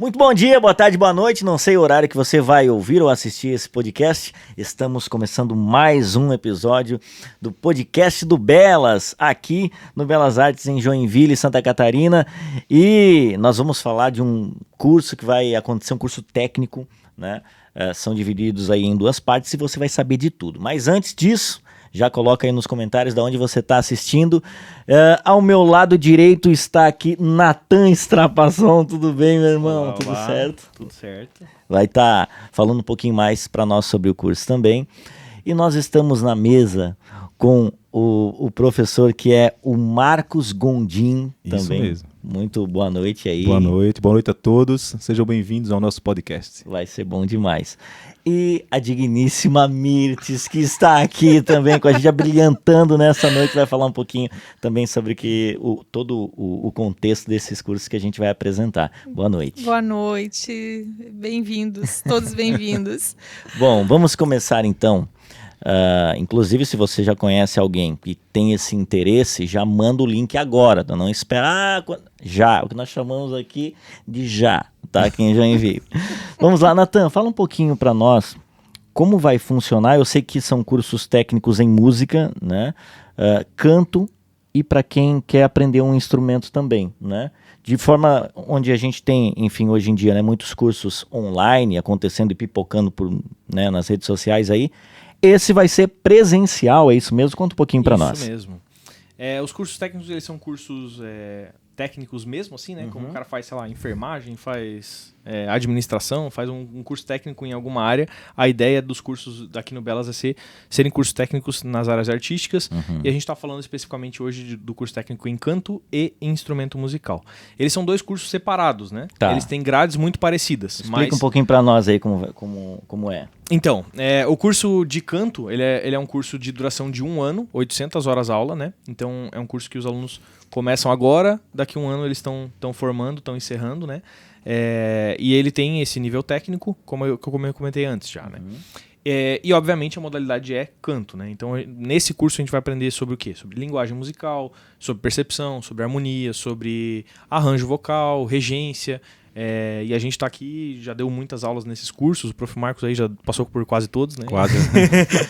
Muito bom dia, boa tarde, boa noite. Não sei o horário que você vai ouvir ou assistir esse podcast. Estamos começando mais um episódio do podcast do Belas, aqui no Belas Artes em Joinville, Santa Catarina. E nós vamos falar de um curso que vai acontecer, um curso técnico, né? São divididos aí em duas partes e você vai saber de tudo. Mas antes disso, já coloca aí nos comentários de onde você está assistindo. Ao meu lado direito está aqui Natan Strapasson. Tudo bem, meu irmão? Olá, tudo olá. certo? Tudo certo. Vai estar falando um pouquinho mais para nós sobre o curso também. E nós estamos na mesa com o professor que é o Marcos Gondim também. Isso mesmo. Muito boa noite aí. Boa noite a todos. Sejam bem-vindos ao nosso podcast. Vai ser bom demais. E a digníssima Mirtes, que está aqui também com a gente, abrilhantando nessa noite, vai falar um pouquinho também sobre todo o contexto desses cursos que a gente vai apresentar. Boa noite. Boa noite, bem-vindos, todos bem-vindos. Bom, vamos começar então. Inclusive, se você já conhece alguém que tem esse interesse, já manda o link agora, tá? Não esperar já, o que nós chamamos aqui de já, tá? Aqui em Joinville. Vamos lá, Natan, fala um pouquinho para nós como vai funcionar. Eu sei que são cursos técnicos em música, né? Canto e para quem quer aprender um instrumento também, né? De forma onde a gente tem, enfim, hoje em dia, né, muitos cursos online acontecendo e pipocando né, nas redes sociais aí. Esse vai ser presencial, é isso mesmo? Conta um pouquinho para nós. Isso mesmo. Os cursos técnicos, eles são cursos técnicos mesmo, assim, né? Como o cara faz, sei lá, enfermagem, faz administração, faz um curso técnico em alguma área. A ideia dos cursos daqui no Belas é serem cursos técnicos nas áreas artísticas. E a gente está falando especificamente hoje do curso técnico em canto e instrumento musical. Eles são dois cursos separados, né? Tá. Eles têm grades muito parecidas. Explica um pouquinho para nós aí como é. Então, o curso de canto, ele é um curso de duração de 1 ano, 800 horas aula, né? Então, é um curso que os alunos começam agora, daqui a 1 ano eles estão formando, estão encerrando, né? E ele tem esse nível técnico, como eu comentei antes já, né? E, obviamente, a modalidade é canto, né? Então, nesse curso a gente vai aprender sobre o quê? Sobre linguagem musical, sobre percepção, sobre harmonia, sobre arranjo vocal, regência. E a gente tá aqui, já deu muitas aulas nesses cursos, o Prof. Marcos aí já passou por quase todos, né? Quase.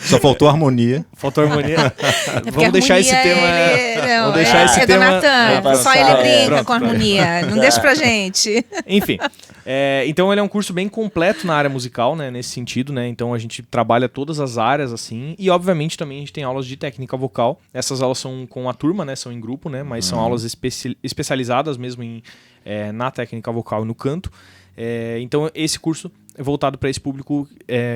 Só faltou harmonia. Faltou harmonia. Vamos deixar esse tema... Vamos deixar esse tema... do Natan, só ele brinca Pronto, com harmonia, não deixa pra gente. Enfim, então ele é um curso bem completo na área musical, né, nesse sentido, né, então a gente trabalha todas as áreas, assim, e obviamente também a gente tem aulas de técnica vocal. Essas aulas são com a turma, né, são em grupo, né, mas são aulas especializadas mesmo na técnica vocal e no canto. Então esse curso é voltado para esse público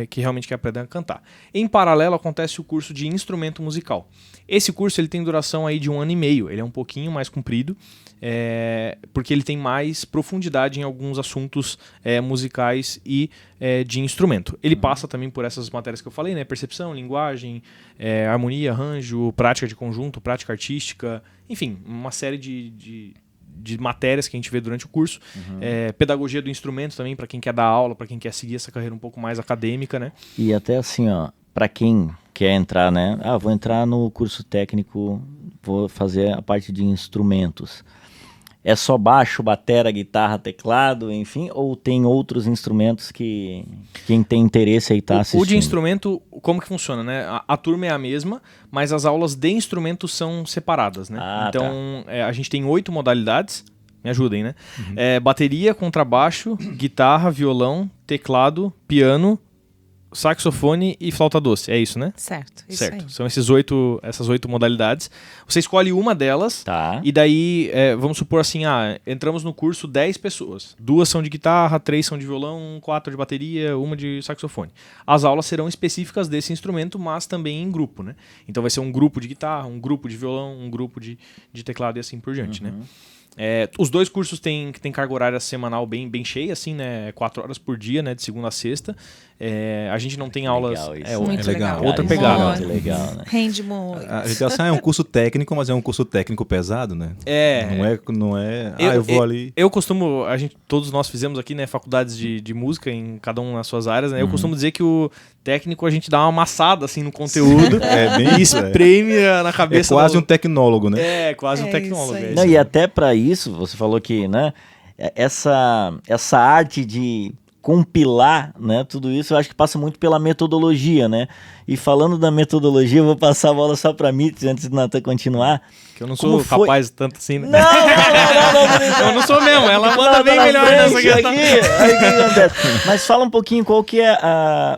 que realmente quer aprender a cantar. Em paralelo acontece o curso de instrumento musical. Esse curso ele tem duração aí de 1 ano e meio, ele é um pouquinho mais comprido, porque ele tem mais profundidade em alguns assuntos musicais e de instrumento. Ele passa também por essas matérias que eu falei, né? Percepção, linguagem, harmonia, arranjo, prática de conjunto, prática artística, enfim, uma série de matérias que a gente vê durante o curso. Pedagogia do instrumento também, para quem quer dar aula, para quem quer seguir essa carreira um pouco mais acadêmica, né? E até assim, ó, para quem quer entrar, né? Vou entrar no curso técnico, vou fazer a parte de instrumentos. É só baixo, batera, guitarra, teclado, enfim, ou tem outros instrumentos que quem tem interesse aí tá assistindo? O de instrumento, como que funciona, né? A turma é a mesma, mas as aulas de instrumento são separadas, né? Então, a gente tem 8 modalidades, me ajudem, né? Bateria, contrabaixo, guitarra, violão, teclado, piano, saxofone e flauta doce, é isso, né? Certo, isso certo. aí. São essas 8 modalidades. Você escolhe uma delas, Tá. E daí, vamos supor assim, entramos no curso 10 pessoas. 2 são de guitarra, 3 são de violão, 4 de bateria, 1 de saxofone. As aulas serão específicas desse instrumento, mas também em grupo, né? Então vai ser um grupo de guitarra, um grupo de violão, um grupo de teclado e assim por diante, né? Os dois cursos têm carga horária semanal bem cheia, assim, né? 4 horas por dia, né? De segunda a sexta. A gente não tem aulas... Muito legal. Outra pegada. Muito legal, né? Rende muito. A gente é um curso técnico, mas é um curso técnico pesado, né? Não é. Eu vou ali. Eu costumo, todos nós fizemos aqui, né, faculdades de música em cada uma das suas áreas, né? Eu costumo dizer que o técnico a gente dá uma amassada assim no conteúdo Bem e espreme na cabeça. É quase um tecnólogo, né? Quase um tecnólogo. isso aí. Não, e até para isso, você falou que, né? essa arte de compilar, né, tudo isso, eu acho que passa muito pela metodologia, né? E falando da metodologia, eu vou passar a bola só para Mitz antes do Nathan continuar. Que eu não sou capaz tanto assim, né? Não. Eu não sou mesmo, ela manda bem melhor nessa questão. Mas fala um pouquinho qual que é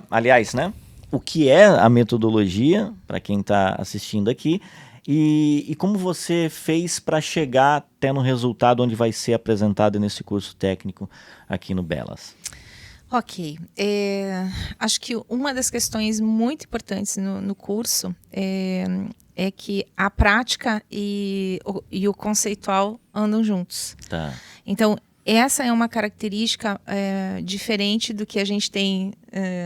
aliás, né? O que é a metodologia, para quem está assistindo aqui, e como você fez para chegar até no resultado onde vai ser apresentado nesse curso técnico aqui no Belas. Ok. Acho que uma das questões muito importantes no curso é que a prática e o conceitual andam juntos. Tá. Então, essa é uma característica diferente do que a gente tem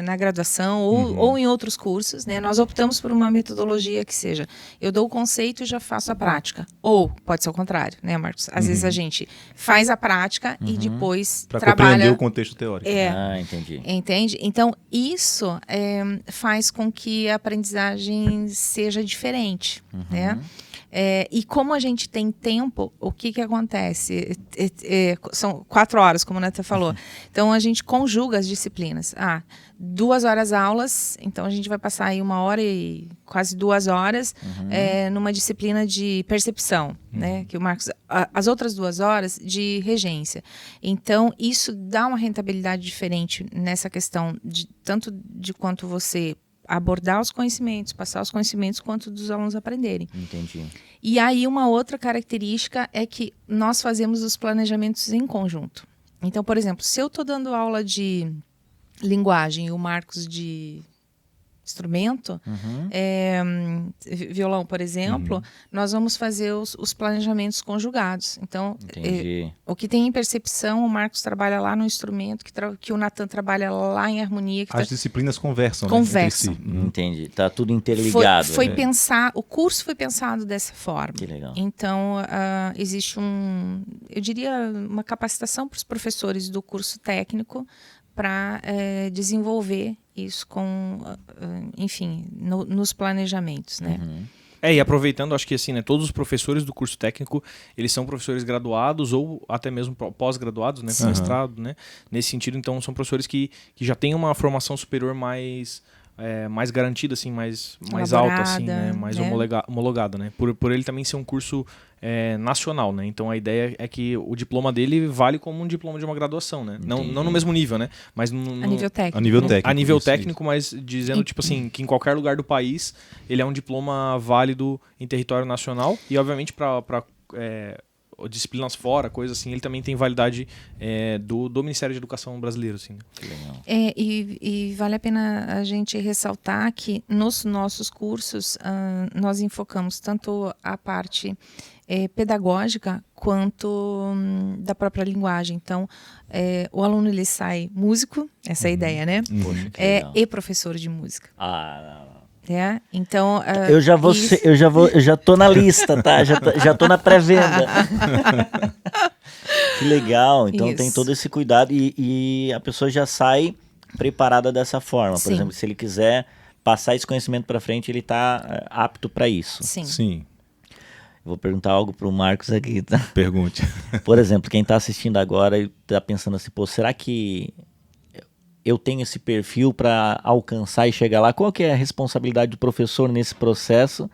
na graduação ou em outros cursos, né? Nós optamos por uma metodologia que seja, eu dou o conceito e já faço a prática. Ou pode ser o contrário, né, Marcos? Às vezes a gente faz a prática e depois pra trabalha... compreender o contexto teórico. Entendi. Entende? Então, isso faz com que a aprendizagem seja diferente, né? E como a gente tem tempo, o que acontece? São 4 horas, como o Nathan falou. Então, a gente conjuga as disciplinas. 2 horas aulas, então a gente vai passar aí 1 hora e quase 2 horas numa disciplina de percepção, né? Que o Marcos... As outras 2 horas de regência. Então, isso dá uma rentabilidade diferente nessa questão, tanto de quanto você abordar os conhecimentos, passar os conhecimentos, quanto dos alunos aprenderem. Entendi. E aí uma outra característica é que nós fazemos os planejamentos em conjunto. Então, por exemplo, se eu estou dando aula de linguagem e o Marcos de instrumento, violão, por exemplo, nós vamos fazer os planejamentos conjugados. Então, o que tem em percepção, o Marcos trabalha lá no instrumento, que o Nathan trabalha lá em harmonia. As disciplinas conversam. Conversam. Né, entre si. Entendi. Tá tudo interligado. O curso foi pensado dessa forma. Que legal. Então, existe eu diria, uma capacitação para os professores do curso técnico para desenvolver isso enfim, nos planejamentos, né? E aproveitando, acho que assim, né, todos os professores do curso técnico, eles são professores graduados ou até mesmo pós-graduados, né, com mestrado, né? Nesse sentido, então, são professores que já têm uma formação superior mais garantida, assim, mais alta, assim, né? Mais homologada, né? Por ele também ser um curso nacional, né? Então a ideia é que o diploma dele vale como um diploma de uma graduação, né? Não no mesmo nível, né? Mas a nível técnico. A nível técnico, mas dizendo, tipo assim, que em qualquer lugar do país ele é um diploma válido em território nacional e, obviamente, para disciplinas fora, coisas assim, ele também tem validade do Ministério de Educação brasileiro, assim, né? Que legal. E vale a pena a gente ressaltar que nos nossos cursos nós enfocamos tanto a parte pedagógica quanto da própria linguagem. Então, o aluno ele sai músico, essa é a ideia, né? Poxa, que legal. E professor de música. Não. Então, eu já tô na lista, tá? Já tô na pré-venda. Que legal. Então tem todo esse cuidado e a pessoa já sai preparada dessa forma. Por exemplo, se ele quiser passar esse conhecimento para frente, ele está apto para isso. Sim. Vou perguntar algo pro Marcos aqui, tá? Pergunte. Por exemplo, quem está assistindo agora e está pensando assim, será que eu tenho esse perfil para alcançar e chegar lá? Qual que é a responsabilidade do professor nesse processo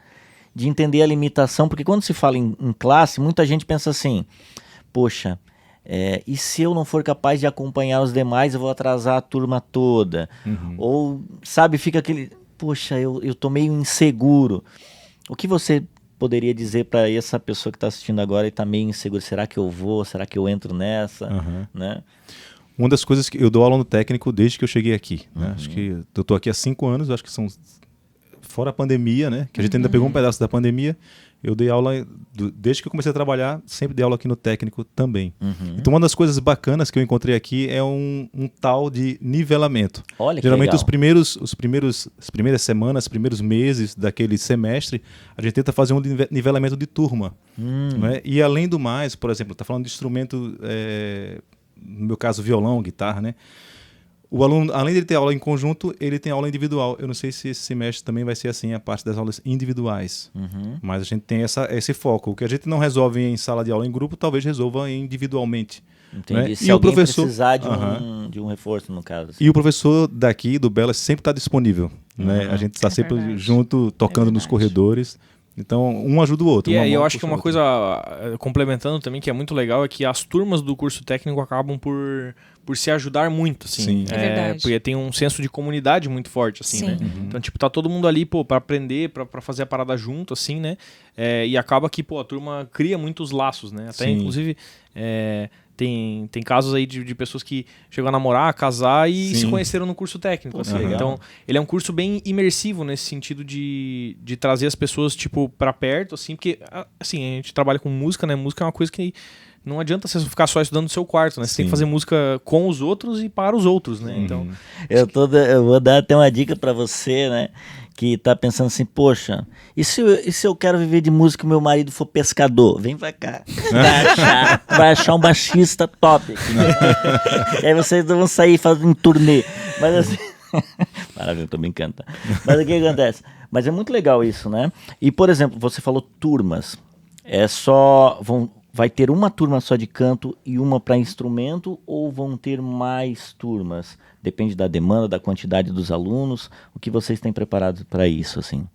de entender a limitação? Porque quando se fala em classe, muita gente pensa assim, poxa, e se eu não for capaz de acompanhar os demais, eu vou atrasar a turma toda? Ou, sabe, fica aquele, poxa, eu tô meio inseguro. O que você poderia dizer para essa pessoa que está assistindo agora e está meio inseguro? Será que eu vou? Será que eu entro nessa? Né? Uma das coisas que eu dou aula no técnico desde que eu cheguei aqui, né? Acho que eu estou aqui há 5 anos, acho que são fora a pandemia, né? Que a gente ainda pegou um pedaço da pandemia. Eu dei aula, desde que eu comecei a trabalhar, sempre dei aula aqui no técnico também. Então uma das coisas bacanas que eu encontrei aqui é um tal de nivelamento. Olha, geralmente que legal. as primeiras semanas, os primeiros meses daquele semestre, a gente tenta fazer um nivelamento de turma. Né? E além do mais, por exemplo, está falando de instrumento, no meu caso violão, guitarra, né? O aluno, além de ele ter aula em conjunto, ele tem aula individual. Eu não sei se esse semestre também vai ser assim, a parte das aulas individuais. Mas a gente tem esse foco. O que a gente não resolve em sala de aula em grupo, talvez resolva individualmente. Entendi. Né? Se E alguém o professor precisar de um reforço, no caso. Assim. E o professor daqui, do Bela, sempre está disponível. Né? A gente está sempre verdade. junto, tocando nos corredores. Então, um ajuda o outro. E uma aí eu mão acho que puxa a uma outra. coisa, complementando também, que é muito legal, é que as turmas do curso técnico acabam por se ajudar muito, assim. Sim. É verdade. Porque tem um senso de comunidade muito forte, assim, Sim. né? Então, tipo, tá todo mundo ali, pô, pra aprender, pra fazer a parada junto, assim, né? E acaba que, pô, a turma cria muitos laços, né? Até, Sim. inclusive, tem casos aí de pessoas que chegam a namorar, a casar e Sim. se conheceram no curso técnico, assim. legal. Então, ele é um curso bem imersivo nesse sentido de trazer as pessoas, tipo, pra perto, assim, porque, assim, a gente trabalha com música, né? Música é uma coisa que não adianta você ficar só estudando no seu quarto, né? Você tem que Sim. fazer música com os outros e para os outros, né? Então, Eu vou dar até uma dica para você, né? Que tá pensando assim, poxa, e se eu quero viver de música e meu marido for pescador? Vem pra cá. Vai achar um baixista top aqui. E aí vocês vão sair fazendo turnê. Mas assim. Maravilha, tô brincando. Tá? Mas o que acontece? Mas é muito legal isso, né? E, por exemplo, você falou turmas. Vai ter uma turma só de canto e uma para instrumento, ou vão ter mais turmas? Depende da demanda, da quantidade dos alunos. O que vocês têm preparado para isso, assim?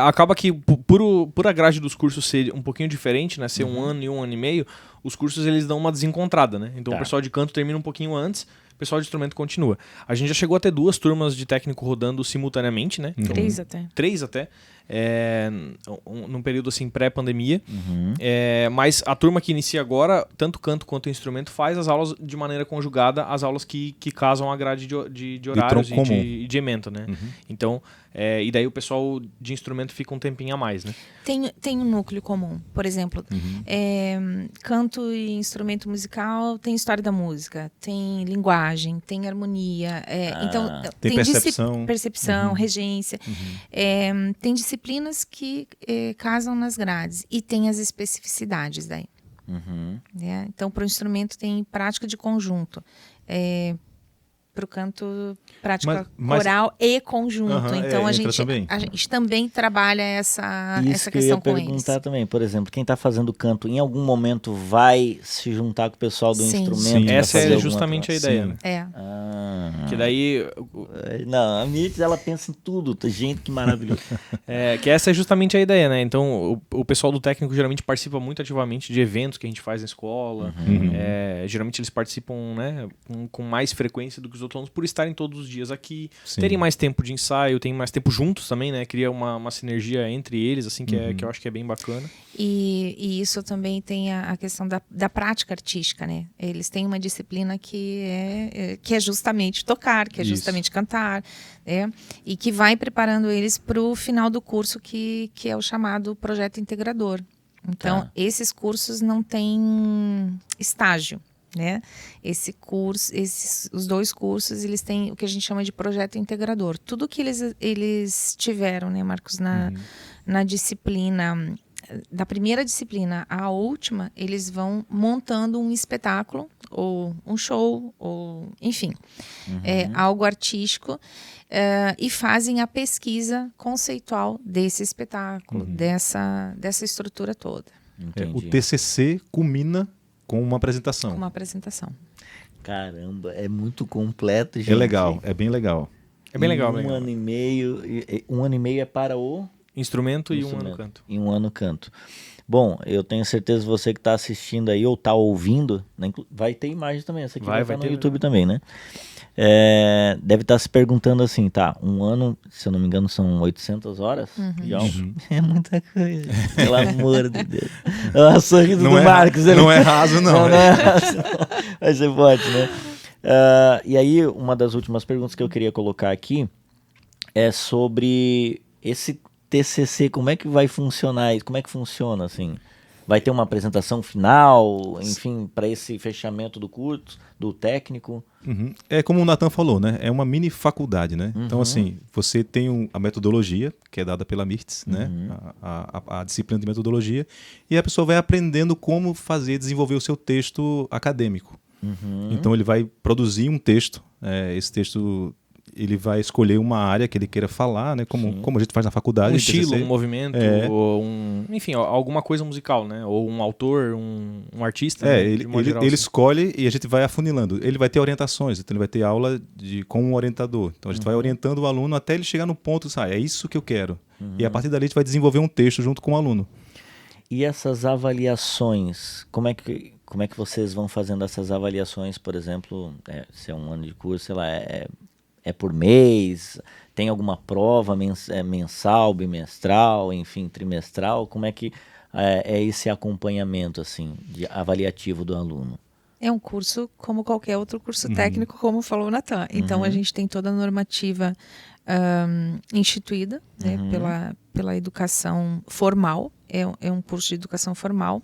acaba que por a grade dos cursos ser um pouquinho diferente, né? Ser um ano e um ano e meio, os cursos eles dão uma desencontrada, né? Então Tá. o pessoal de canto termina um pouquinho antes, o pessoal de instrumento continua. A gente já chegou a ter 2 turmas de técnico rodando simultaneamente, né? Então, 3 até. 3 até. Num período assim pré-pandemia. Mas a turma que inicia agora, tanto canto quanto instrumento, faz as aulas de maneira conjugada, as aulas que casam a grade de horários tronco comum. e de emento, né? Então, e daí o pessoal de instrumento fica um tempinho a mais, né? Tem um núcleo comum. Por exemplo, canto e instrumento musical tem história da música, tem linguagem, tem harmonia. Então, Tem percepção. percepção, regência. Tem disciplinas que casam nas grades e tem as especificidades daí. Né? Então, para o instrumento tem prática de conjunto. Para o canto, prática coral e conjunto. Então, a gente também trabalha essa Isso que eu ia questão com eles. perguntar também. Por exemplo, quem está fazendo canto, em algum momento vai se juntar com o pessoal do Sim. instrumento? Sim. pra Essa fazer é alguma justamente a troca? ideia, Sim. né? Que daí... Não, a Mirtz, ela pensa em tudo. Gente, que maravilhoso. Que essa é justamente a ideia, né? Então, o pessoal do técnico geralmente participa muito ativamente de eventos que a gente faz na escola. Geralmente eles participam, né, com mais frequência do que os outros alunos por estarem todos os dias aqui, Sim. terem mais tempo de ensaio, terem mais tempo juntos também, né? Cria uma sinergia entre eles, assim, que eu acho que é bem bacana. E isso também tem a questão da prática artística, né? Eles têm uma disciplina que é justamente tocar, que é justamente cantar, né? E que vai preparando eles para o final do curso, que é o chamado projeto integrador. Então, esses cursos não têm estágio, né? Os 2 cursos, eles têm o que a gente chama de projeto integrador. Tudo que eles tiveram, né, Marcos, na disciplina, da primeira disciplina à última, eles vão montando um espetáculo, ou um show, ou enfim, algo artístico, e fazem a pesquisa conceitual desse espetáculo, dessa estrutura toda. Entendi. O TCC culmina com uma apresentação. Com uma apresentação. Caramba, é muito completo, gente. É legal, é bem legal. É bem legal, Um bem legal. ano e meio. Um ano e meio é para o Instrumento e um ano canto. E um ano canto. Bom, eu tenho certeza que você que está assistindo aí ou está ouvindo, né, vai ter imagem também. Essa aqui vai estar no YouTube também, né? Deve estar se perguntando assim, tá? Um ano, se eu não me engano, são 800 horas? É muita coisa. Pelo amor de Deus. É o sorriso do Marcos. Não é raso, não. Não é raso. Vai ser forte, né? E aí, uma das últimas perguntas que eu queria colocar aqui é sobre esse TCC, como é que vai funcionar isso? Como é que funciona, assim? Vai ter uma apresentação final, enfim, para esse fechamento do curso, do técnico? É como o Nathan falou, né? É uma mini faculdade, né? Então, assim, você tem a metodologia, que é dada pela Mirtz, né? A disciplina de metodologia, e a pessoa vai aprendendo como desenvolver o seu texto acadêmico. Então ele vai produzir um texto. Esse texto ele vai escolher uma área que ele queira falar, né? Como a gente faz na faculdade. Um em estilo, TCC. um movimento, ou enfim, alguma coisa musical, né? Ou um autor, um artista. Né? Ele geral, ele assim. escolhe e a gente vai afunilando. Ele vai ter orientações, então ele vai ter aula com um orientador. Então a gente vai orientando o aluno até ele chegar no ponto, é isso que eu quero. E a partir dali a gente vai desenvolver um texto junto com o aluno. E essas avaliações, como é que vocês vão fazendo essas avaliações, por exemplo, se é um ano de curso, sei lá, é por mês, tem alguma prova mensal, bimestral, enfim, trimestral, como é que é esse acompanhamento, assim, avaliativo do aluno? É um curso como qualquer outro curso técnico, como falou o Natan. Então, a gente tem toda a normativa instituída, né, pela educação formal. É um curso de educação formal.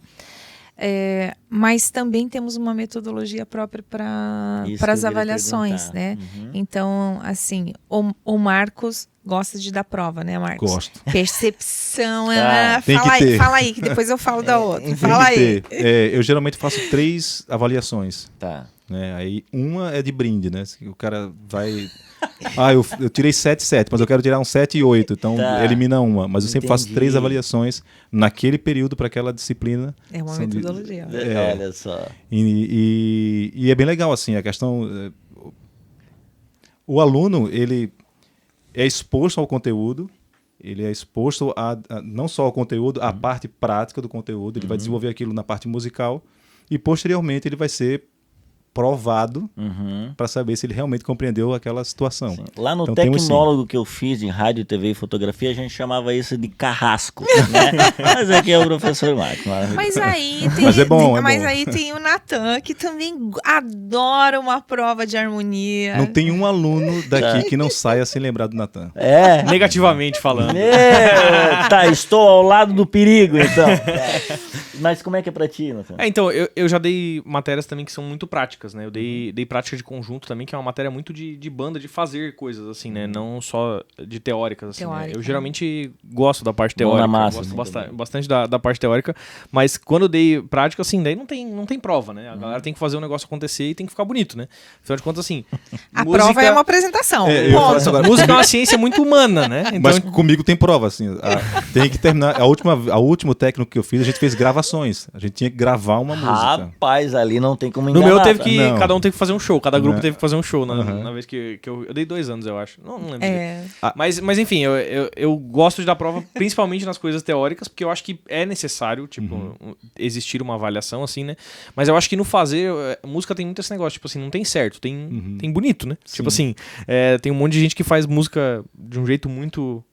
Mas também temos uma metodologia própria para as avaliações, né? Então, assim, o Marcos gosta de dar prova, né, Marcos? Gosto. Percepção. Tem que ter. Fala aí, que depois eu falo da outra. Tem Fala que aí. ter. Eu geralmente faço 3 avaliações. Tá. Né? Aí uma é de brinde, né? O cara vai... eu tirei 7,7, mas eu quero tirar um 7,8, então elimina uma. Mas eu sempre faço 3 avaliações naquele período para aquela disciplina. É uma metodologia. Olha só. E é bem legal, assim, a questão... O aluno, ele é exposto ao conteúdo, ele é exposto não só ao conteúdo, à parte prática do conteúdo, ele vai desenvolver aquilo na parte musical e, posteriormente, ele vai ser provado para saber se ele realmente compreendeu aquela situação. Sim. Lá no então, tecnólogo que eu fiz de rádio, TV e fotografia, a gente chamava isso de carrasco, né? Mas aqui é o professor Marcos. Mas aí tem, Mas é bom, aí tem o Natan, que também adora uma prova de harmonia. Não tem um aluno daqui que não saia sem lembrar do Natan. Negativamente falando. Estou ao lado do perigo, então. Mas como é que é pra ti, Natan? Então, eu já dei matérias também que são muito práticas, né? Eu dei prática de conjunto também, que é uma matéria muito de banda, de fazer coisas, assim, né? Não só de teóricas, assim, né? Eu geralmente gosto da parte teórica, massa, gosto bastante da parte teórica, mas quando eu dei prática, assim, daí não tem prova, né? A galera tem que fazer o negócio acontecer e tem que ficar bonito, né? Afinal de contas, assim... A prova é uma apresentação. Música é uma ciência muito humana, né? Então, mas comigo tem prova, assim. Tem que terminar... A último técnico que eu fiz, a gente fez gravações. A gente tinha que gravar uma música. Rapaz, ali não tem como enganar. No meu teve que... Cada um teve que fazer um show. Cada grupo teve que fazer um show na vez que eu dei 2 anos, eu acho. Não lembro. Mas enfim, eu gosto de dar prova principalmente nas coisas teóricas, porque eu acho que é necessário, tipo, existir uma avaliação, assim, né? Mas eu acho que no fazer, música tem muito esse negócio, tipo assim, não tem certo, tem bonito, né? Sim. Tipo assim, tem um monte de gente que faz música de um jeito muito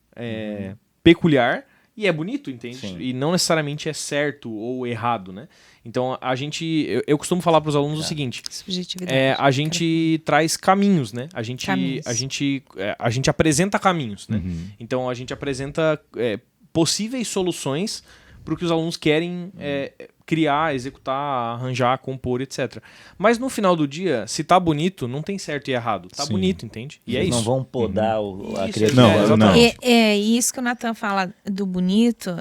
peculiar e é bonito, entende? Sim. E não necessariamente é certo ou errado, né? Então, eu costumo falar para os alunos o seguinte: subjetividade. A gente traz caminhos, né? A gente apresenta caminhos, né? Então, a gente apresenta possíveis soluções para o que os alunos querem criar, executar, arranjar, compor, etc. Mas no final do dia, se tá bonito, não tem certo e errado. Tá bonito, entende? E eles é isso. Não vão podar a criatividade. Não. Isso que o Natan fala do bonito,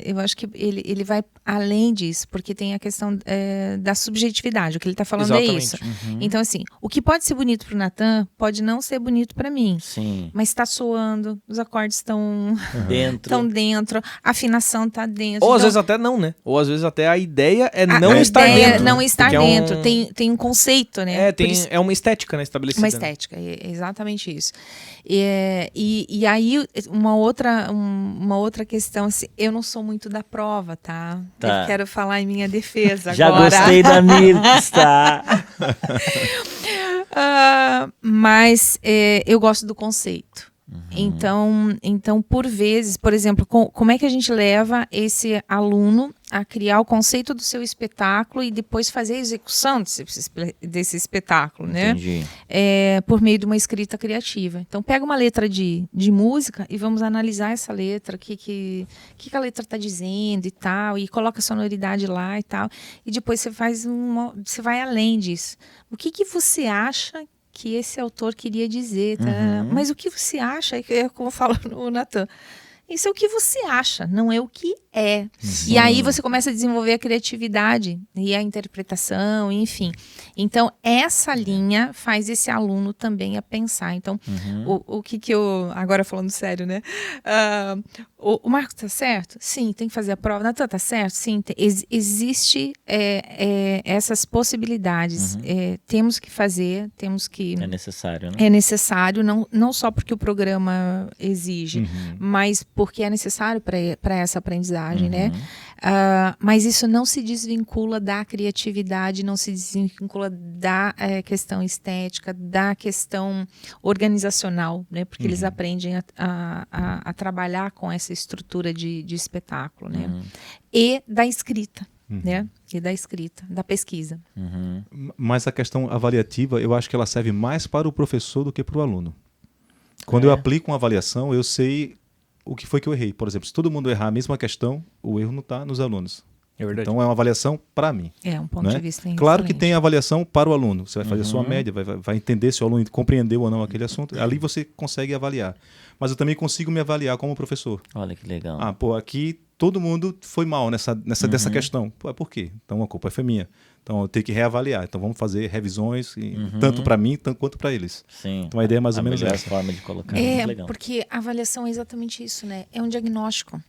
eu acho que ele vai além disso, porque tem a questão da subjetividade. O que ele tá falando é isso. Então, assim, o que pode ser bonito pro Natan pode não ser bonito para mim. Sim. Mas tá soando, os acordes estão dentro, a afinação tá dentro. Ou às vezes até não, né? Ou às vezes até a ideia não estar dentro. Não estar dentro. Tem um conceito, né? É uma estética, né, estabelecida. Uma estética, é exatamente isso. E aí, uma outra questão, assim, eu não sou muito da prova, tá? Eu quero falar em minha defesa Já agora. Já gostei da Mirtz, tá? Mas eu gosto do conceito. Então, por vezes, por exemplo, como é que a gente leva esse aluno a criar o conceito do seu espetáculo e depois fazer a execução desse espetáculo, né? Entendi. Por meio de uma escrita criativa. Então, pega uma letra de música e vamos analisar essa letra, o que a letra está dizendo e tal, e coloca a sonoridade lá e tal, e depois você vai além disso. O que você acha que esse autor queria dizer, tá? Mas o que você acha, como fala o Natan, Isso é o que você acha, não é o que é. E aí você começa a desenvolver a criatividade e a interpretação, enfim. Então, essa linha faz esse aluno também a pensar. Então, o que eu... Agora falando sério, né? O Marcos tá certo? Sim, tem que fazer a prova. Natan, tá certo? Sim, existe essas possibilidades. Temos que fazer, temos que... É necessário, né? É necessário, não só porque o programa exige, mas porque é necessário para essa aprendizagem, né? Mas isso não se desvincula da criatividade, não se desvincula da questão estética, da questão organizacional, né? Porque eles aprendem a trabalhar com essa estrutura de espetáculo, né? E da escrita, né? E da escrita, da pesquisa. Mas a questão avaliativa, eu acho que ela serve mais para o professor do que para o aluno. Quando eu aplico uma avaliação, eu sei o que foi que eu errei. Por exemplo, se todo mundo errar a mesma questão, o erro não está nos alunos. É verdade. Então é uma avaliação para mim. É um ponto né? de vista Claro que excelente. tem a avaliação para o aluno. Você vai fazer a sua média, vai entender se o aluno compreendeu ou não aquele assunto. Ali você consegue avaliar. Mas eu também consigo me avaliar como professor. Olha que legal. Aqui todo mundo foi mal dessa questão. Por quê? Então a culpa foi minha. Então eu tenho que reavaliar. Então vamos fazer revisões, tanto para mim quanto para eles. Sim. Então a ideia é mais ou menos melhor essa. forma de colocar. Muito legal. Porque a avaliação é exatamente isso, né? É um diagnóstico.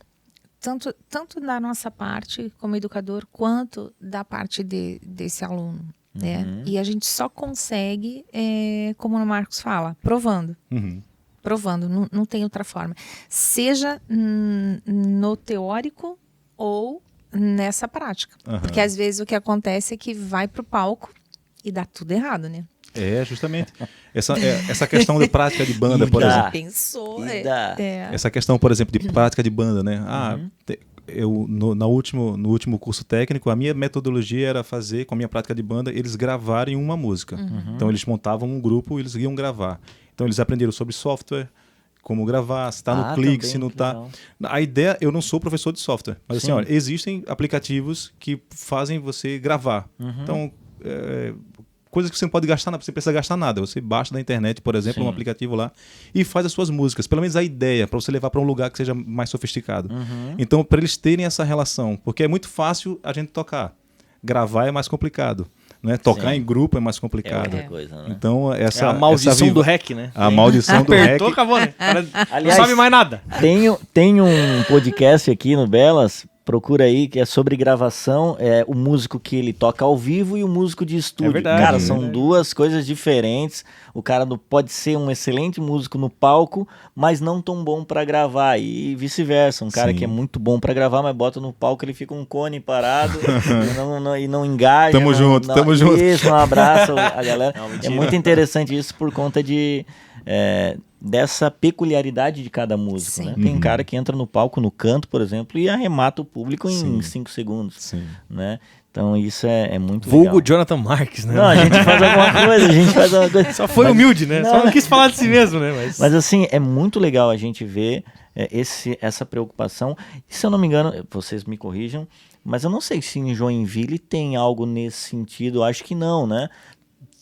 Tanto da nossa parte como educador, quanto da parte desse aluno. Né? E a gente só consegue, como o Marcos fala, provando. Provando, não tem outra forma. Seja no teórico ou nessa prática. Porque às vezes o que acontece é que vai para o palco e dá tudo errado, né? Justamente. Essa questão de prática de banda, por exemplo. Pensou. Essa questão, por exemplo, de prática de banda, né? No último curso técnico, a minha metodologia era fazer, com a minha prática de banda, eles gravarem uma música. Então eles montavam um grupo e eles iam gravar. Então eles aprenderam sobre software, como gravar, se está no clique, se não está. A ideia, eu não sou professor de software, mas assim, olha, existem aplicativos que fazem você gravar. Então, coisas que você não pode gastar, você precisa gastar nada. Você baixa da internet, por exemplo, um aplicativo lá e faz as suas músicas. Pelo menos a ideia, para você levar para um lugar que seja mais sofisticado. Então, para eles terem essa relação, porque é muito fácil a gente tocar. Gravar é mais complicado. Né? Tocar em grupo é mais complicado. É outra coisa, né? Então, é a maldição do REC, né? A maldição do REC. Apertou, acabou, né? Aliás, não sabe mais nada. Tem um podcast aqui no Belas, procura aí, que é sobre gravação, o músico que ele toca ao vivo e o músico de estúdio. Verdade, cara, são duas coisas diferentes. O cara pode ser um excelente músico no palco, mas não tão bom para gravar, e vice-versa. Um cara que é muito bom para gravar, mas bota no palco, ele fica um cone parado e não engaja. Tamo junto. Isso, um abraço a galera. É muito interessante isso por conta dessa peculiaridade de cada músico, né? Tem cara que entra no palco, no canto, por exemplo, e arremata o público em 5 segundos, né? Então isso é muito legal. Vulgo Jonathan Marques, né? Não, a gente faz alguma coisa, Só foi humilde, né? Só não quis falar de si mesmo, né? Mas assim, é muito legal a gente ver essa preocupação. E, se eu não me engano, vocês me corrijam, mas eu não sei se em Joinville tem algo nesse sentido, acho que não, né?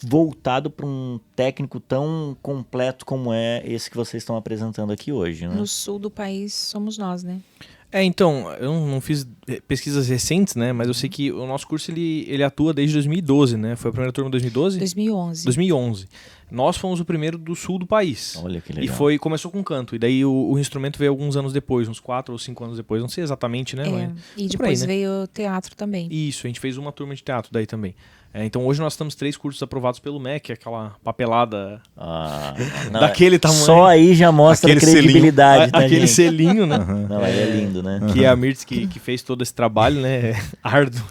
Voltado para um técnico tão completo como é esse que vocês estão apresentando aqui hoje, né? No sul do país somos nós, né? Então, eu não fiz pesquisas recentes, né? Mas eu sei que o nosso curso ele atua desde 2012, né? Foi a primeira turma em 2012? 2011. 2011. Nós fomos o primeiro do sul do país. Olha que legal. E começou com canto. E daí o instrumento veio alguns anos depois, uns 4 ou 5 anos depois. Não sei exatamente, né? E depois veio teatro também. Isso, a gente fez uma turma de teatro daí também. Então hoje nós temos 3 cursos aprovados pelo MEC, aquela papelada daquele tamanho. Só aí já mostra a credibilidade. Aquele selinho, né? Não, aí é lindo, né? Que é a Mirtz que fez todo esse trabalho, né? Árduo.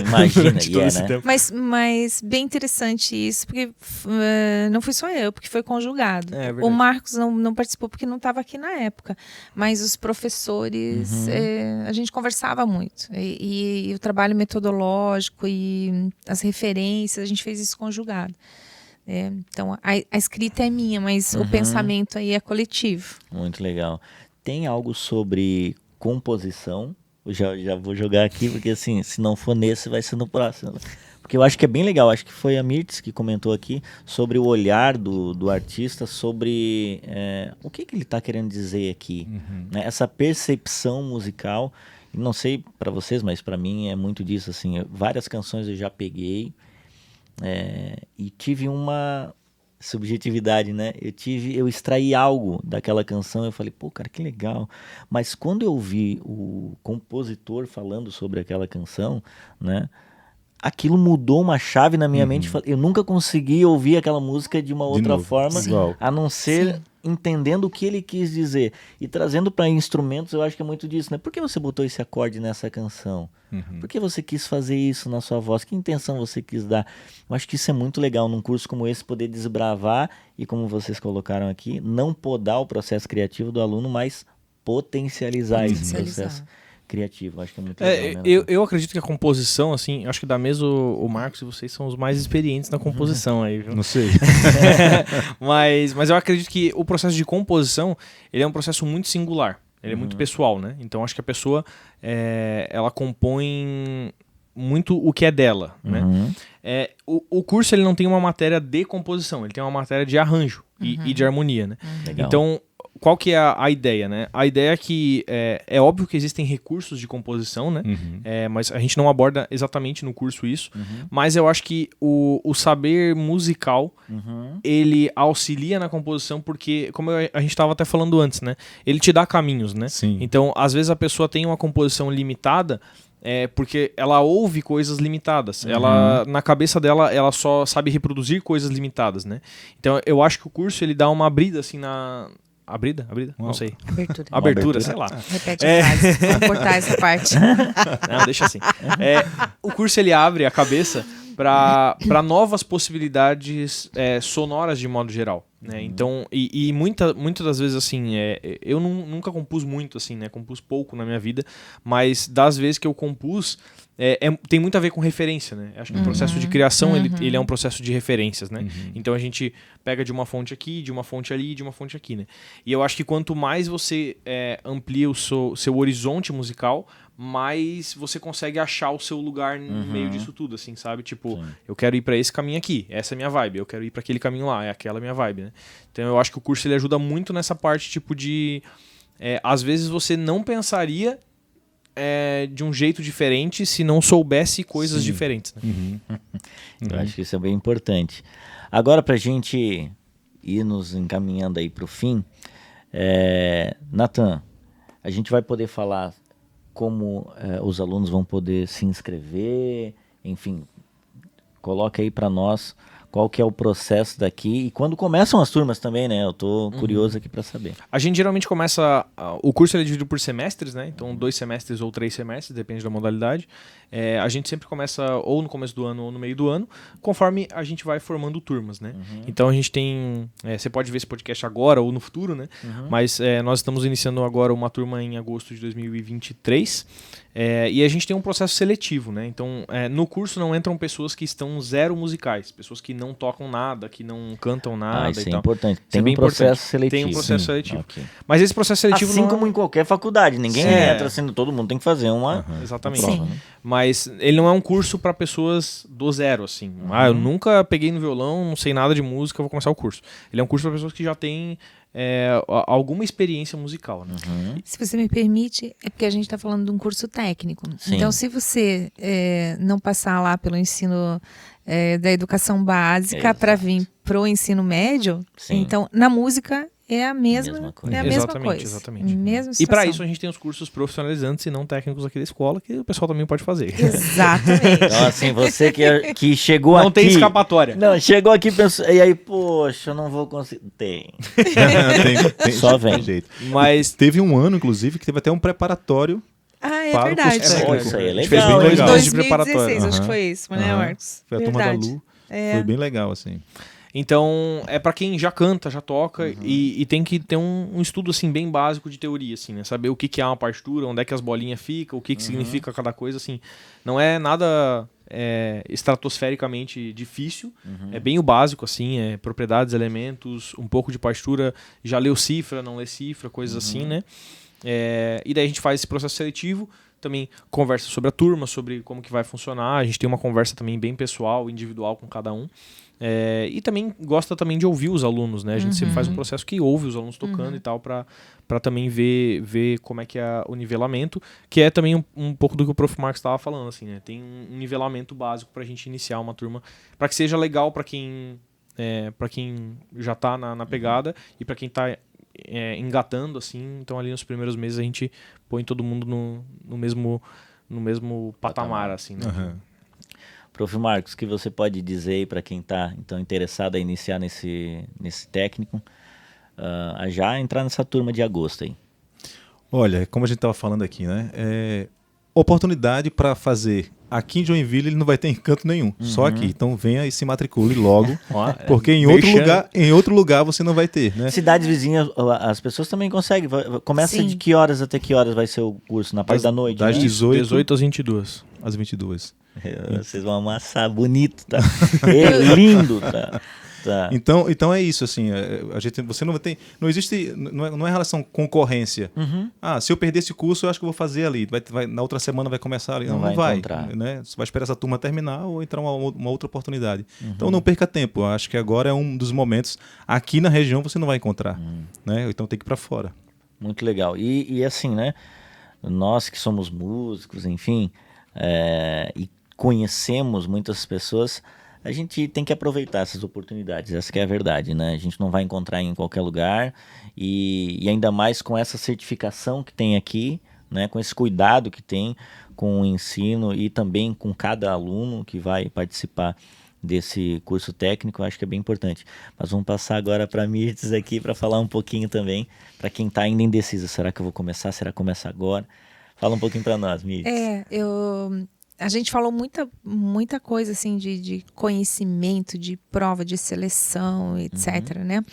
Imagina, né? Mas bem interessante isso, porque não fui só eu, porque foi conjugado. É o Marcos não participou porque não estava aqui na época, mas os professores, a gente conversava muito. E o trabalho metodológico e as referências, a gente fez isso conjugado. Então, a escrita é minha, mas o pensamento aí é coletivo. Muito legal. Tem algo sobre composição? Eu já vou jogar aqui, porque assim, se não for nesse, vai ser no próximo. Porque eu acho que é bem legal, acho que foi a Mirtz que comentou aqui sobre o olhar do artista, sobre o que ele está querendo dizer aqui, né? Essa percepção musical, não sei para vocês, mas para mim é muito disso, assim, várias canções eu já peguei e tive uma subjetividade, né? Eu extraí algo daquela canção, eu falei, pô, cara, que legal. Mas quando eu vi o compositor falando sobre aquela canção, né? Aquilo mudou uma chave na minha mente. Eu nunca consegui ouvir aquela música de uma outra forma, a não ser entendendo o que ele quis dizer. E trazendo para instrumentos, eu acho que é muito disso, né? Por que você botou esse acorde nessa canção? Por que você quis fazer isso na sua voz? Que intenção você quis dar? Eu acho que isso é muito legal num curso como esse, poder desbravar e, como vocês colocaram aqui, não podar o processo criativo do aluno, mas potencializar esse processo criativo. Acho que é muito legal. Eu acredito que a composição, assim, acho que da mesa o Marcos e vocês são os mais experientes na composição aí, viu? Não sei. mas eu acredito que o processo de composição, ele é um processo muito singular. Ele é muito pessoal, né? Então acho que a pessoa, ela compõe muito o que é dela, né? O curso, ele não tem uma matéria de composição, ele tem uma matéria de arranjo e de harmonia, né? Legal. Então, qual que é a ideia, né? A ideia é que é óbvio que existem recursos de composição, né? Mas a gente não aborda exatamente no curso isso. Mas eu acho que o saber musical, ele auxilia na composição porque, como a gente estava até falando antes, né? Ele te dá caminhos, né? Sim. Então, às vezes a pessoa tem uma composição limitada, porque ela ouve coisas limitadas. Ela, na cabeça dela, ela só sabe reproduzir coisas limitadas, né? Então, eu acho que o curso, ele dá uma abrida, assim, na... Abrida? Não sei. Abertura, sei lá. Repete a frase, vou cortar essa parte. Não, deixa assim. O curso, ele abre a cabeça para novas possibilidades sonoras de modo geral, né? Então, e muitas das vezes, assim, eu nunca compus muito, assim, né? Compus pouco na minha vida, mas das vezes que eu compus, tem muito a ver com referência, né? Acho que o processo de criação, ele é um processo de referências, né? Então a gente pega de uma fonte aqui, de uma fonte ali, de uma fonte aqui, né? E eu acho que quanto mais você amplia o seu horizonte musical, mais você consegue achar o seu lugar no meio disso tudo, assim, sabe? Tipo, eu quero ir pra esse caminho aqui, essa é a minha vibe. Eu quero ir pra aquele caminho lá, é aquela minha vibe, né? Então eu acho que o curso, ele ajuda muito nessa parte, tipo, de... às vezes você não pensaria de um jeito diferente se não soubesse coisas diferentes, né? Eu acho que isso é bem importante. Agora, pra gente ir nos encaminhando aí pro fim, Nathan, a gente vai poder falar como os alunos vão poder se inscrever, enfim, coloca aí para nós qual que é o processo daqui e quando começam as turmas também, né? Eu tô curioso aqui para saber. A gente geralmente começa... O curso, ele é dividido por semestres, né? Então, 2 semestres ou 3 semestres, depende da modalidade. A gente sempre começa ou no começo do ano ou no meio do ano, conforme a gente vai formando turmas, né? Então, a gente tem... você pode ver esse podcast agora ou no futuro, né? Mas nós estamos iniciando agora uma turma em agosto de 2023. E a gente tem um processo seletivo, né? Então, no curso não entram pessoas que estão zero musicais, pessoas que não tocam nada, que não cantam nada. Isso e é importante. Tem um processo seletivo. Tem um processo seletivo. Okay. Mas esse processo seletivo assim como em qualquer faculdade, ninguém entra sendo, todo mundo tem que fazer uma exatamente. prova, né? Mas ele não é um curso para pessoas do zero, assim. Eu nunca peguei no violão, não sei nada de música, vou começar o curso. Ele é um curso para pessoas que já têm alguma experiência musical, né? Se você me permite, é porque a gente está falando de um curso técnico. Sim. Então, se você não passar lá pelo ensino da educação básica para vir pro ensino médio, então na música é a mesma coisa. Exatamente. Mesma e para isso a gente tem os cursos profissionalizantes e não técnicos aqui da escola, que o pessoal também pode fazer. Exatamente. Então, assim, você que chegou não aqui... tem escapatória. Não, chegou aqui e pensou... E aí, poxa, eu não vou conseguir... Tem. Só vem. Tem jeito. Mas teve um ano, inclusive, que teve até um preparatório. É verdade. Isso aí é legal. A gente fez bem legal. 2016, acho que foi isso, né, Marcos? Foi a turma da Lu. Foi bem legal, assim. Então, é para quem já canta, já toca e tem que ter um estudo assim bem básico de teoria, assim, né? Saber o que é uma partitura, onde é que as bolinhas ficam, o que significa cada coisa, assim. Não é nada estratosfericamente difícil, é bem o básico, assim, propriedades, elementos, um pouco de partitura, já leu cifra, não lê cifra, coisas assim, né? E daí a gente faz esse processo seletivo, também conversa sobre a turma, sobre como que vai funcionar. A gente tem uma conversa também bem pessoal, individual com cada um. E também gosta também de ouvir os alunos, né? A gente sempre faz um processo que ouve os alunos tocando e tal, para também ver como é que é o nivelamento, que é também um pouco do que o Prof. Marcos estava falando, assim, né? Tem um nivelamento básico para a gente iniciar uma turma, para que seja legal para quem já está na pegada e para quem está engatando, assim. Então ali nos primeiros meses a gente põe todo mundo no mesmo patamar, assim, né? Uhum. Prof. Marcos, o que você pode dizer aí para quem está então interessado a iniciar nesse técnico, a já entrar nessa turma de agosto aí? Olha, como a gente estava falando aqui, né? Oportunidade para fazer aqui em Joinville ele não vai ter em canto nenhum, só aqui. Então venha e se matricule logo, porque em outro lugar você não vai ter, né? Cidades vizinhas, as pessoas também conseguem. Começa Sim. de que horas até que horas vai ser o curso? Na parte da noite, Das né? 18 às 22 às 22. Vocês vão amassar bonito, tá? Lindo, tá? Então é isso, assim, você não tem, não existe, não é relação concorrência. Se eu perder esse curso, eu acho que eu vou fazer ali, na outra semana vai começar ali. Não vai, né? Você vai esperar essa turma terminar ou entrar uma outra oportunidade. Então não perca tempo, eu acho que agora é um dos momentos, aqui na região você não vai encontrar, né? Então tem que ir para fora. Muito legal. E assim, né? Nós que somos músicos, enfim, e conhecemos muitas pessoas, a gente tem que aproveitar essas oportunidades, essa que é a verdade, né? A gente não vai encontrar em qualquer lugar e ainda mais com essa certificação que tem aqui, né? Com esse cuidado que tem com o ensino e também com cada aluno que vai participar desse curso técnico, eu acho que é bem importante. Mas vamos passar agora para a Mirtes aqui para falar um pouquinho também, para quem está ainda indeciso, será que eu vou começar? Será que começa agora? Fala um pouquinho para nós, Mirtes. A gente falou muita coisa assim de conhecimento, de prova, de seleção, etc. Né?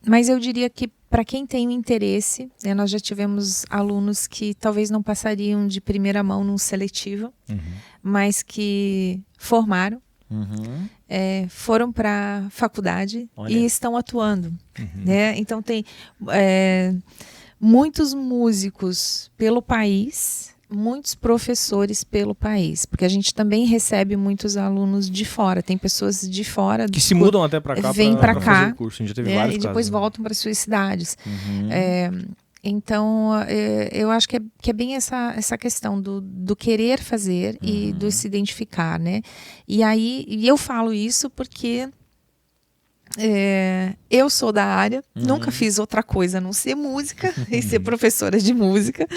Mas eu diria que para quem tem um interesse, nós já tivemos alunos que talvez não passariam de primeira mão num seletivo, mas que formaram, foram para a faculdade e estão atuando. Né? Então tem muitos músicos pelo país, muitos professores pelo país, porque a gente também recebe muitos alunos de fora, tem pessoas de fora que se mudam até para cá, vêm para cá, fazer o curso. A gente já teve vários e depois casos, voltam para suas cidades. Então eu acho que é bem essa questão do querer fazer e do se identificar, né? E eu falo isso porque eu sou da área, nunca fiz outra coisa a não ser música e ser professora de música,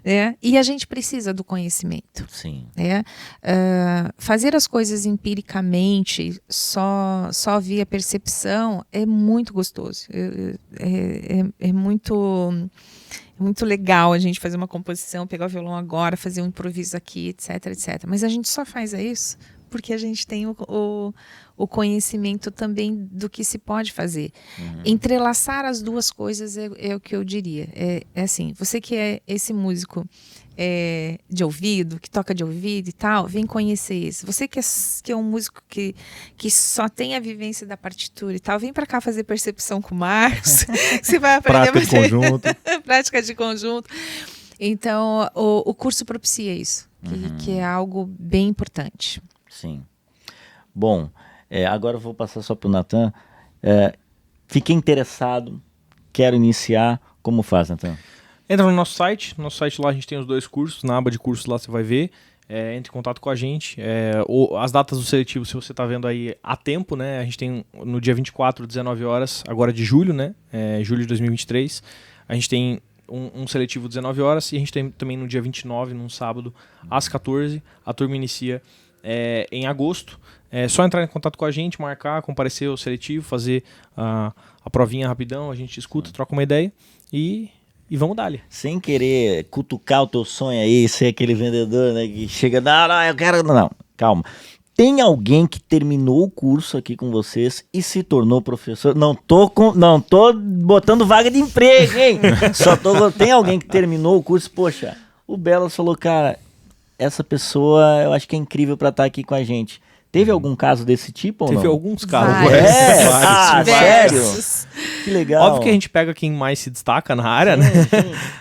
né? E a gente precisa do conhecimento. Sim. Né? Fazer as coisas empiricamente, só via percepção, é muito gostoso. É muito legal a gente fazer uma composição, pegar o violão agora, fazer um improviso aqui, etc, etc. Mas a gente só faz isso porque a gente tem o conhecimento também do que se pode fazer. Entrelaçar as duas coisas é o que eu diria. É assim, você que é esse músico de ouvido, que toca de ouvido e tal, vem conhecer isso. Você que é um músico que só tem a vivência da partitura e tal, vem para cá fazer percepção com o Marcos, que você vai aprender prática de conjunto. prática de conjunto. Então, o curso propicia isso, que é algo bem importante. Sim. Bom, agora eu vou passar só para o Natan. Fiquei interessado, quero iniciar. Como faz, Natan? Entra no nosso site lá a gente tem os 2 cursos, na aba de cursos lá você vai ver, entre em contato com a gente, as datas do seletivo, se você está vendo aí há tempo, né, a gente tem no dia 24, 19 horas, agora de julho, né, julho de 2023, a gente tem um seletivo 19 horas e a gente tem também no dia 29, num sábado, às 14, a turma inicia em agosto. É só entrar em contato com a gente, marcar, comparecer ao seletivo, fazer a provinha rapidão, a gente escuta, troca uma ideia e vamos dar-lhe. Sem querer cutucar o teu sonho aí, ser aquele vendedor, né, que chega, não, eu quero... Não, calma. Tem alguém que terminou o curso aqui com vocês e se tornou professor? Não tô botando vaga de emprego, hein? Tem alguém que terminou o curso, poxa, o Belas falou, cara, essa pessoa eu acho que é incrível para estar aqui com a gente. Teve algum caso desse tipo ou não? Teve alguns casos. Sério? Que legal. Óbvio que a gente pega quem mais se destaca na área, né?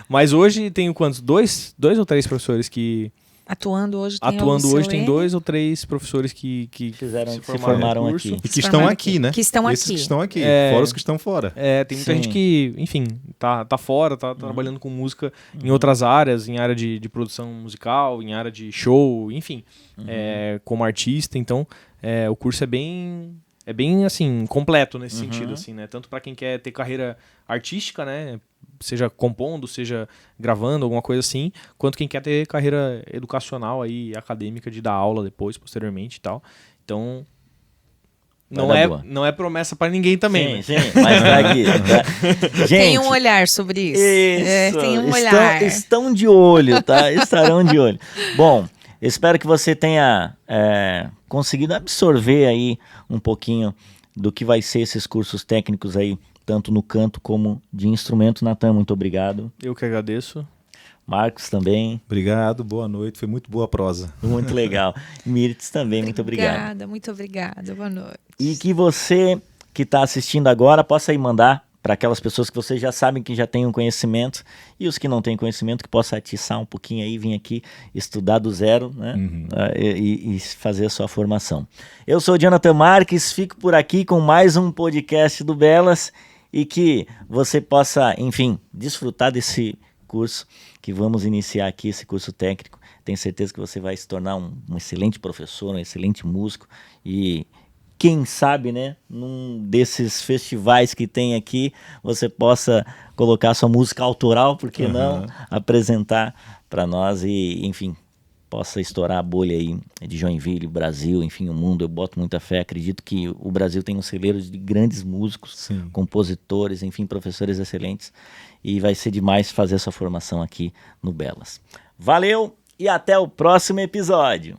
Mas hoje tenho quantos? Dois ou três professores que... Atuando hoje tem 2 ou 3 professores que se formaram no curso. aqui. E que estão aqui, né? Que estão Esses aqui. que estão aqui, É. fora os que estão fora. Tem muita Sim. gente que, enfim, tá fora, tá trabalhando com música em outras áreas, em área de produção musical, em área de show, enfim, como artista. Então, o curso é bem assim, completo nesse sentido, assim, né? Tanto para quem quer ter carreira artística, né? Seja compondo, seja gravando, alguma coisa assim, quanto quem quer ter carreira educacional aí, acadêmica, de dar aula depois, posteriormente e tal. Então, não é promessa para ninguém também, né? Sim, mas tá aqui. Tá? Gente, Tem um olhar sobre isso. Isso, Tem um olhar. Estão de olho, tá? Estarão de olho. Bom, espero que você tenha conseguido absorver aí um pouquinho do que vai ser esses cursos técnicos aí, tanto no canto como de instrumento. Natan, muito obrigado. Eu que agradeço. Marcos também. Obrigado, boa noite. Foi muito boa a prosa. Muito legal. Mirtz também, muito obrigado. Muito obrigada. Boa noite. E que você que está assistindo agora possa aí mandar para aquelas pessoas que vocês já sabem que já têm um conhecimento, e os que não têm conhecimento que possa atiçar um pouquinho aí, vir aqui estudar do zero, né? E fazer a sua formação. Eu sou o Jonathan Marques, fico por aqui com mais um podcast do Belas, e que você possa, enfim, desfrutar desse curso que vamos iniciar aqui, esse curso técnico. Tenho certeza que você vai se tornar um excelente professor, um excelente músico, e quem sabe, né, num desses festivais que tem aqui, você possa colocar sua música autoral, por que não, apresentar para nós e, enfim, possa estourar a bolha aí de Joinville, Brasil, enfim, o mundo. Eu boto muita fé, acredito que o Brasil tem um celeiro de grandes músicos, Sim. compositores, enfim, professores excelentes, e vai ser demais fazer essa formação aqui no Belas. Valeu e até o próximo episódio!